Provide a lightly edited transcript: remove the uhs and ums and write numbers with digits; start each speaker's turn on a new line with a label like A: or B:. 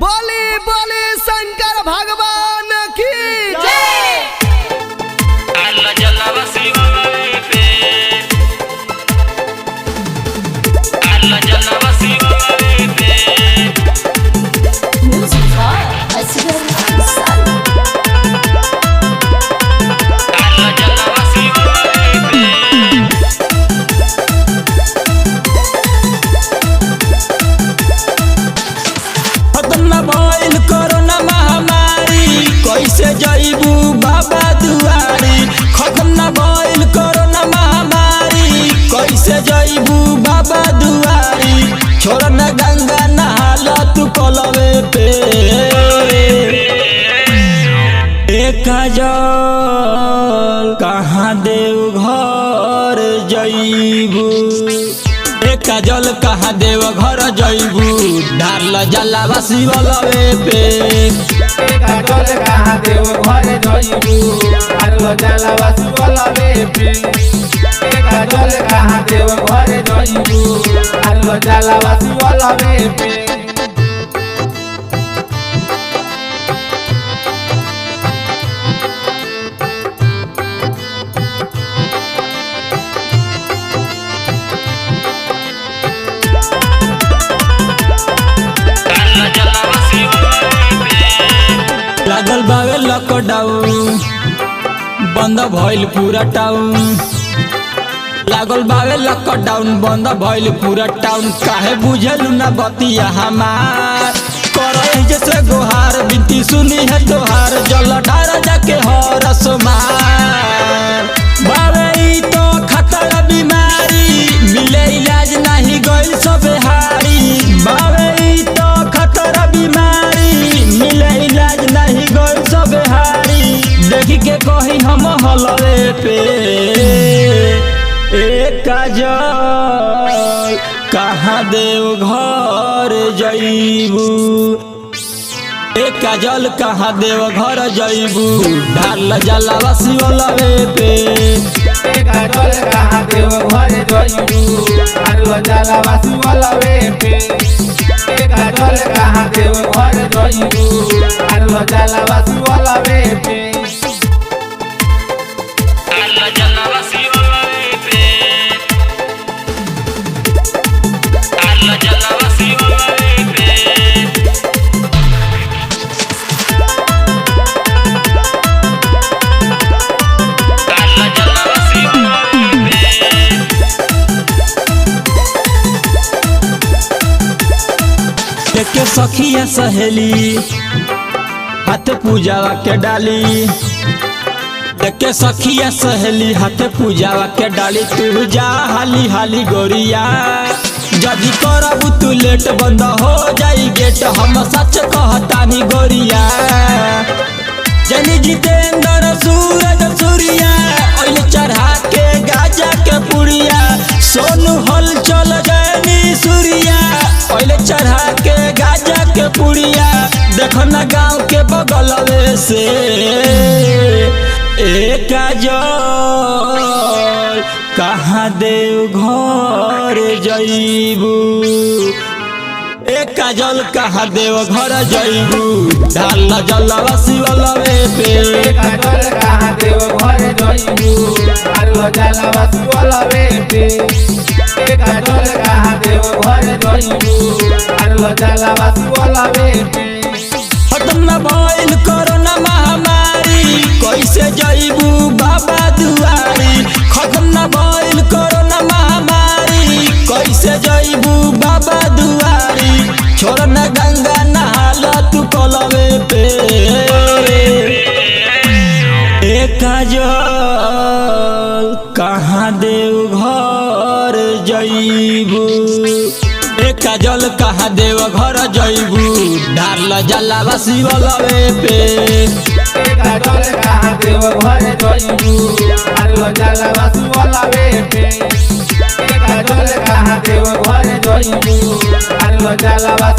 A: बोली बोली शंकर भगवान की
B: जय।
C: अल्लाह जल्ला शिवाय पे अल्लाह जल्ला शिवाय पे
B: म्यूजिक बाय असगर हसन।
C: अल्लाह जल्ला शिवाय पे
D: खत्म भइल कोरोना महामारी कैसे जइबू बाबा दुआरी। खत्म भइल कोरोना महामारी कैसे जइबू बाबा दुआरी। छोड़ न गंगा नहाला तू कलवे पे एक जल कहाँ देव घर जइबू। काजल कहाँ देव घर जइबू ढाल जलावा शिवलवे पे।
E: काजल कहाँ देव घर जइबू ढाल जलावा शिवलवे पे। काजल कहाँ देव घर जइबू ढाल जलावा शिवलवे पे।
C: अल्लाह जल्ला शिवाय पे
D: लागल बावे लॉकडाउन बंद भइल पूरा टाउन। लागल बावे लॉकडाउन बंद भइल पूरा टाउन। काहे बुझलू ना बतिया हमार करई जैसे गोहार बिनती सुनी है तोहार। जल ढार जाके हर सोमार बावे ई तो खतरा बीमारी मिले इलाज नहीं गइल सब हारी। बावे ई तो खतरा बीमारी मिले इलाज नहीं गइल सब हारी। देखी के कही हम हलवे पे एक काजल कहाँ देव घर जइबू। एक काजल कहाँ देव घर जइबू ढाल जलावा शिवलवे पे।
E: काजल कहाँ देव घर जइबू ढाल जलावा शिवलवे पे। काजल कहाँ देव घर जइबू ढाल जलावा शिवलवे पे।
C: अल्लाह जल्ला शिवाय पे अल्लाह जल्ला शिवाय पे अल्लाह जल्ला शिवाय पे
D: देखे सखिया सहेली हाथ पूजावा के डाली। देखे सखिया सहेली हाथ पूजावा के डाली। तू जा हाली हाली गोरिया जदि करबू तू लेट बंद हो जाई गेट। हम सच कहतानी गोरिया जनी जितेंद्र सूरज सूर्या ओइले चढ़ा के गाजा के पुड़िया। सोनू हल चल जैनी सूर्या ओइले चढ़ा के गाजा के पुड़िया। देखो ना गाँव के बगलवे से एक काजल कहाँ देव घर जइबू। एक काजल कहाँ देव घर जइबू ढाल जलावा शिवलवे पे।
E: काजल कहाँ देव घर जइबू ढाल जलावा शिवलवे पे। काजल कहाँ देव घर जइबू ढाल जलावा शिवलवे पे।
D: खत्म भइल कोरोना महामारी कैसे जइबू बाबा दुआरी। खत्म भइल कोरोना महामारी कैसे जइबू बाबा दुआरी। छोड़ न गंगा नहाला तू कलवे पे एक काजल कहाँ देव घर जइबू। एक काजल कहाँ देव घर जइबू ढाल जलावा शिवलवे पे।
E: काजल कहाँ देव घर जइबू ढाल जलावा शिवलवे पे। काजल कहाँ देव घर जइबू ढाल जलावा